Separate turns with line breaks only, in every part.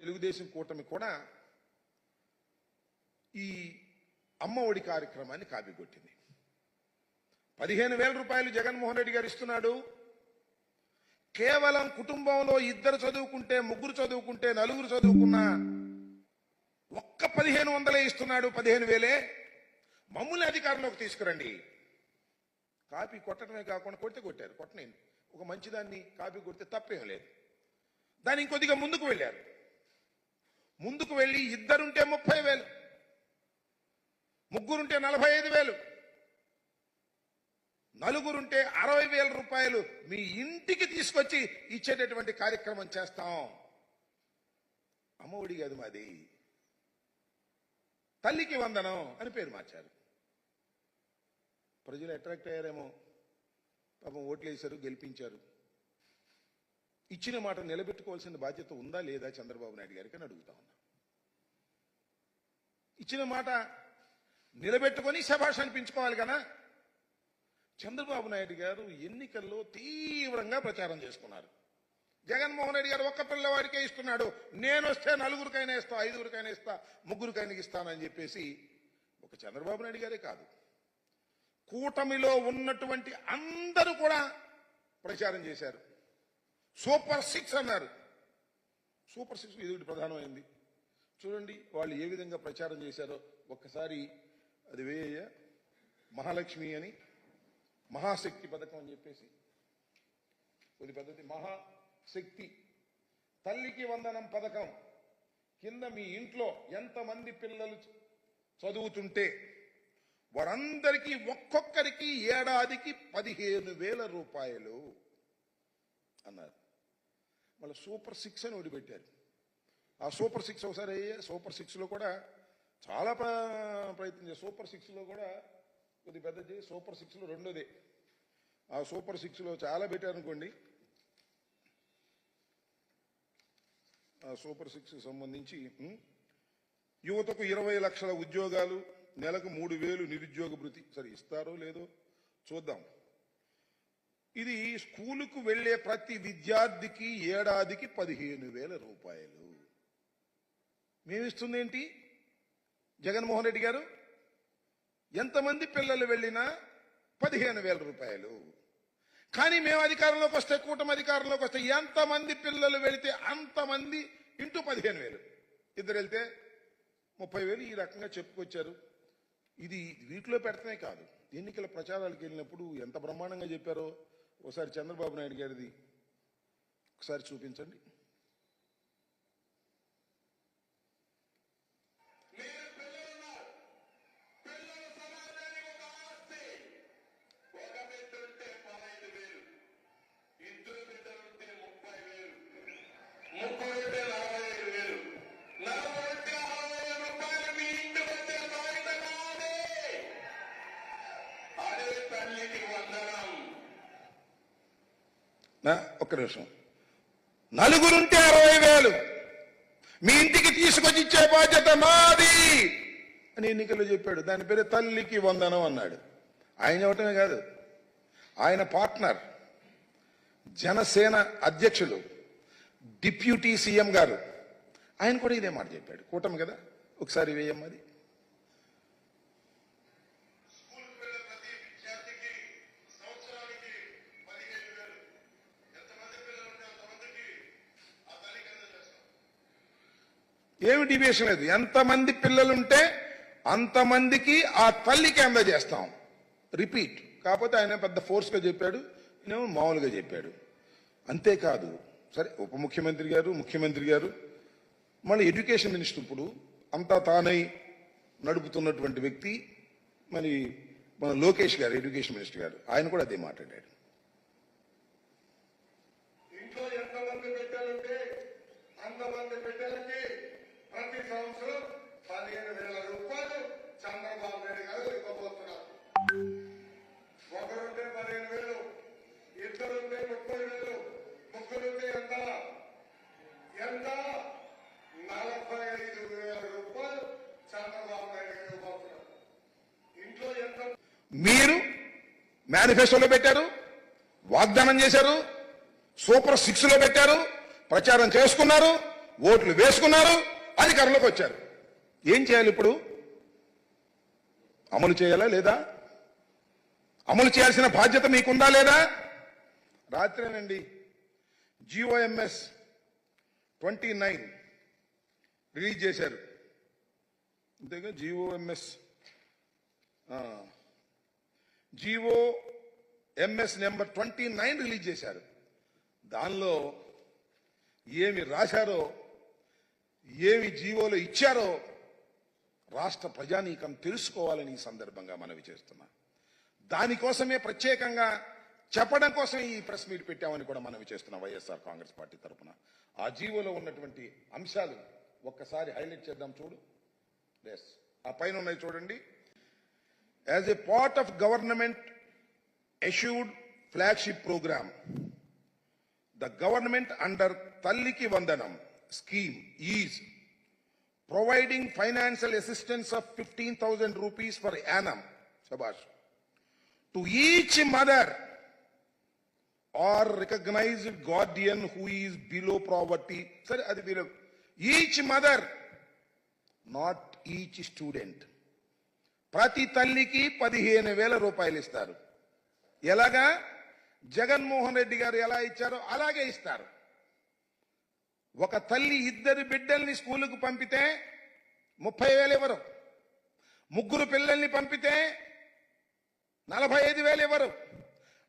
తెలుగుదేశం కూటమి కూడా ఈ అమ్మ ఒడి కార్యక్రమాన్ని కాపీకొట్టింది. 15,000 రూపాయలు జగన్మోహన్ రెడ్డి గారు ఇస్తున్నాడు. కేవలం కుటుంబంలో 2 చదువుకుంటే, 3 చదువుకుంటే, 4 చదువుకున్నా ఒక్క 1,500 ఇస్తున్నాడు. 15,000 మమ్మల్ని అధికారంలోకి తీసుకురండి. కాపీ కొట్టడమే కాకుండా కొట్టారు. కొట్టనేది ఒక మంచిదాన్ని కాపీ కొడితే తప్పేం లేదు. దాన్ని ఇంకొద్దిగా ముందుకు వెళ్ళారు. ముందుకు వెళ్ళి 2 ఉంటే 30,000, 3 ఉంటే 45,000, 4 ఉంటే 60,000 రూపాయలు మీ ఇంటికి తీసుకొచ్చి ఇచ్చేటటువంటి కార్యక్రమం చేస్తాం. అమ్మఒడి కాదు మాది, తల్లికి వందనం అని పేరు మార్చారు. ప్రజలు అట్రాక్ట్ అయ్యారేమో, పాపం ఓట్లు వేశారు, గెలిపించారు. ఇచ్చిన మాట నిలబెట్టుకోవాల్సిన బాధ్యత ఉందా లేదా చంద్రబాబు నాయుడు గారికి అని అడుగుతా ఉన్నా. ఇచ్చిన మాట నిలబెట్టుకొని శభాష్ అనిపించుకోవాలి కదా. చంద్రబాబు నాయుడు గారు ఎన్నికల్లో తీవ్రంగా ప్రచారం చేసుకున్నారు. జగన్మోహన్ రెడ్డి గారు ఒక్క పిల్లవాడికే ఇస్తున్నాడు, నేను వస్తే 4కైనా ఇస్తా, 5కైనా ఇస్తా, 3కైనా ఇస్తానని చెప్పేసి ఒక చంద్రబాబు నాయుడు గారే కాదు, కూటమిలో ఉన్నటువంటి అందరూ కూడా ప్రచారం చేశారు. సూపర్ 6 అన్నారు. సూపర్ 6 ఇది ప్రధానమైంది. చూడండి వాళ్ళు ఏ విధంగా ప్రచారం చేశారో ఒక్కసారి. అది మహాలక్ష్మి అని, మహాశక్తి పథకం అని చెప్పేసి కొద్ది పద్ధతి, మహాశక్తి తల్లికి వందనం పథకం కింద మీ ఇంట్లో ఎంతమంది పిల్లలు చదువుతుంటే వారందరికీ ఒక్కొక్కరికి ఏడాదికి 15,000 రూపాయలు అన్నారు. మళ్ళీ సూపర్ 6 అని వదిలిపెట్టారు. ఆ సూపర్ 6 ఒకసారి సూపర్ 6లో కూడా చాలా ప్రయత్నం చేశారు. సూపర్ 6లో కూడా కొద్ది పెద్దది, సూపర్ 6లో రెండోదే. ఆ సూపర్ 6లో చాలా పెట్టారు అనుకోండి. ఆ సూపర్ 6 సంబంధించి యువతకు 20 లక్షల ఉద్యోగాలు, నెలకు 3,000 నిరుద్యోగ భృతి. సరే ఇస్తారో లేదో చూద్దాం. ఇది స్కూలుకు వెళ్లే ప్రతి విద్యార్థికి ఏడాదికి 15,000 రూపాయలు. మేమిస్తుంది ఏంటి జగన్మోహన్ రెడ్డి గారు? ఎంతమంది పిల్లలు వెళ్ళినా 15,000 రూపాయలు. కానీ మేము అధికారంలోకి వస్తే, కూటమి అధికారంలోకి వస్తే ఎంతమంది పిల్లలు వెళితే అంతమంది ఇంటూ 15,000. 2 వెళ్తే 30,000 ఈ రకంగా చెప్పుకొచ్చారు. ఇది వీటిలో పెడతానే కాదు, ఎన్నికల ప్రచారాలకు వెళ్ళినప్పుడు ఎంత బ్రహ్మాండంగా చెప్పారో ఒకసారి చంద్రబాబు నాయుడు గారిది ఒకసారి చూపించండి. ఒక్క నిమిషం. 4 ఉంటే 60,000 మీ ఇంటికి తీసుకొచ్చి ఇచ్చే బాధ్యత మాది అని ఎన్నికల్లో చెప్పాడు. దాని పేరు తల్లికి వందనం అన్నాడు. ఆయన చెప్పటమే కాదు, ఆయన పార్ట్నర్ జనసేన అధ్యక్షులు డిప్యూటీ సీఎం గారు ఆయన కూడా ఇదే మాట చెప్పాడు. కూటమి కదా, ఒకసారి వేయమ్మది. ఏమి డివియేషన్ లేదు. ఎంతమంది పిల్లలుంటే అంతమందికి ఆ తల్లికి అందజేస్తాం. రిపీట్. కాకపోతే ఆయన పెద్ద ఫోర్స్గా చెప్పాడు, నేనేమో మామూలుగా చెప్పాడు. అంతేకాదు, సరే ఉప ముఖ్యమంత్రి గారు, ముఖ్యమంత్రి గారు, మళ్ళీ ఎడ్యుకేషన్ మినిస్టర్ ఇప్పుడు అంతా తానై నడుపుతున్నటువంటి వ్యక్తి మరి మన లోకేష్ గారు, ఎడ్యుకేషన్ మినిస్టర్ గారు, ఆయన కూడా అదే మాట్లాడాడు.
ఇంట్లో ఎంతమంది పెట్టాలంటే అంతమంది పెట్టాలంటే ప్రతి సంవత్సరం 15,000 రూపాయలు చంద్రబాబు నాయుడు గారు ఇవ్వబోతున్నారు. ఒకరుంటే 15,000, 2 ఉంటే 30,000, 3 ఉంటే ఎంత 45,000 రూపాయలు చంద్రబాబు నాయుడు గారు ఇవ్వబోతున్నారు. ఇంట్లో ఎంత
మీరు మేనిఫెస్టోలో పెట్టారు, వాగ్దానం చేశారు, సూపర్ 6లో పెట్టారు, ప్రచారం చేసుకున్నారు. ఓట్లు వేసుకున్నారు, అధికారంలోకి వచ్చారు. ఏం చేయాలి ఇప్పుడు? అమలు చేయాలా లేదా? అమలు చేయాల్సిన బాధ్యత మీకుందా లేదా? రాత్రేనండి GOMS 29 రిలీజ్ చేశారు. అంతేగా GOMS నెంబర్ 29 రిలీజ్ చేశారు. దానిలో ఏమి రాశారో, ఏమి జీవోలో ఇచ్చారో రాష్ట్ర ప్రజానీకం తెలుసుకోవాలని ఈ సందర్భంగా మనవి చేస్తున్నా. దానికోసమే ప్రత్యేకంగా చెప్పడం కోసం ఈ ప్రెస్ మీట్ పెట్టామని కూడా మనవి చేస్తున్నాం వైఎస్ఆర్ కాంగ్రెస్ పార్టీ తరఫున. ఆ జీవోలో ఉన్నటువంటి అంశాలు ఒక్కసారి హైలైట్ చేద్దాం. చూడు, ఎస్, ఆ పైన ఉన్నాయి చూడండి. As a part of government issued flagship program, the government under Talliki Vandanam scheme is providing financial assistance of 15,000 rupees per annum, Shabash, to each mother or recognized guardian who is below poverty. Sir, adi below each mother, not each student. ప్రతి తల్లికి 15,000 రూపాయలు ఇస్తారు. ఎలాగా? జగన్మోహన్ రెడ్డి గారు ఎలా ఇచ్చారో అలాగే ఇస్తారు. ఒక తల్లి 2 బిడ్డల్ని స్కూలుకు పంపితే 30,000 ఇవ్వరు. 3 పిల్లల్ని పంపితే 45,000 ఇవ్వరు.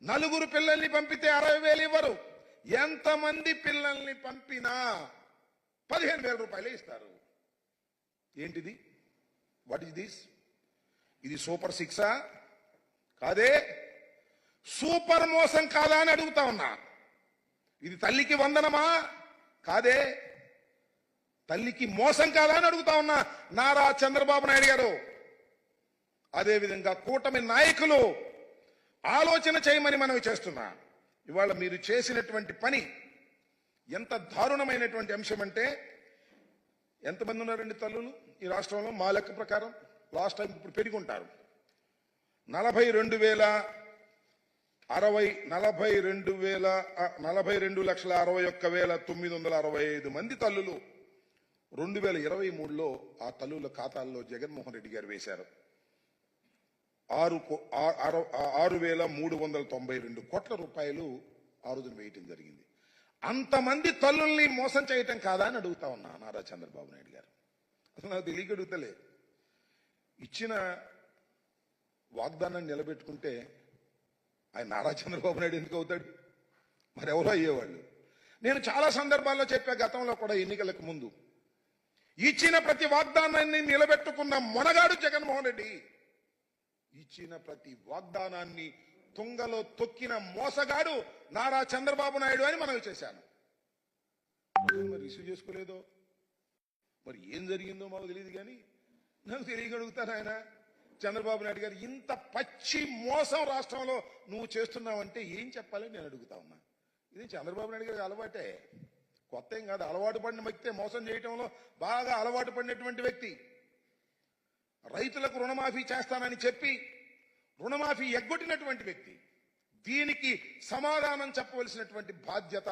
4 పిల్లల్ని పంపితే 60,000 ఇవ్వరు. ఎంతమంది పిల్లల్ని పంపినా 15,000 రూపాయలే ఇస్తారు. ఏంటిది? What is this? ఇది సూపర్ 6 కాదే? సూపర్ మోసం కాదా అని అడుగుతా ఉన్నా. ఇది తల్లికి వందనమా? కాదే. తల్లికి మోసం కాదా అని అడుగుతా ఉన్నా. నారా చంద్రబాబు నాయుడు గారు, అదేవిధంగా కూటమి నాయకులు ఆలోచన చేయమని మనవి చేస్తున్నా. ఇవాళ మీరు చేసినటువంటి పని ఎంత దారుణమైనటువంటి అంశం అంటే, ఎంతమంది ఉన్నారండి తల్లులు ఈ రాష్ట్రంలో? మా లెక్క ప్రకారం లాస్ట్ టైం ఇప్పుడు పెరిగి ఉంటారు. 42,61,965 మంది తల్లులు 2023లో ఆ తల్లుల ఖాతాల్లో జగన్మోహన్ రెడ్డి గారు వేశారు. 6,392 కోట్ల రూపాయలు ఆ రోజున వేయటం జరిగింది. అంతమంది తల్లుల్ని మోసం చేయటం కాదా అని అడుగుతా ఉన్నా నారా చంద్రబాబు నాయుడు గారు. అసలు నాకు తెలియక అడుగుతలే. ఇచ్చిన వాగ్దానాన్ని నిలబెట్టుకుంటే ఆయన నారా చంద్రబాబు నాయుడు ఎందుకు అవుతాడు? మరి ఎవరో అయ్యేవాళ్ళు. నేను చాలా సందర్భాల్లో చెప్పా, గతంలో కూడా ఎన్నికలకు ముందు, ఇచ్చిన ప్రతి వాగ్దానాన్ని నిలబెట్టుకున్న మొనగాడు జగన్మోహన్ రెడ్డి. ఇచ్చిన ప్రతి వాగ్దానాన్ని తుంగలో తొక్కిన మోసగాడు నారా చంద్రబాబు నాయుడు అని మనవి చేశాను. మరి రిసీవ్ చేసుకోలేదో, మరి ఏం జరిగిందో మాకు తెలియదు. కానీ నాకు తెలియగలుగుతాను, ఆయన చంద్రబాబు నాయుడు గారు ఇంత పచ్చి మోసం రాష్ట్రంలో నువ్వు చేస్తున్నావంటే ఏం చెప్పాలని నేను అడుగుతా ఉన్నా. ఇది చంద్రబాబు నాయుడు గారికి అలవాటే, కొత్త ఏం కాదు. అలవాటు పడిన వ్యక్తే, మోసం చేయటంలో బాగా అలవాటు పడినటువంటి వ్యక్తి. రైతులకు రుణమాఫీ చేస్తానని చెప్పి రుణమాఫీ ఎగ్గొట్టినటువంటి వ్యక్తి. దీనికి సమాధానం చెప్పవలసినటువంటి బాధ్యత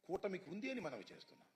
కూటమికి ఉంది అని మనవి చేస్తున్నాం.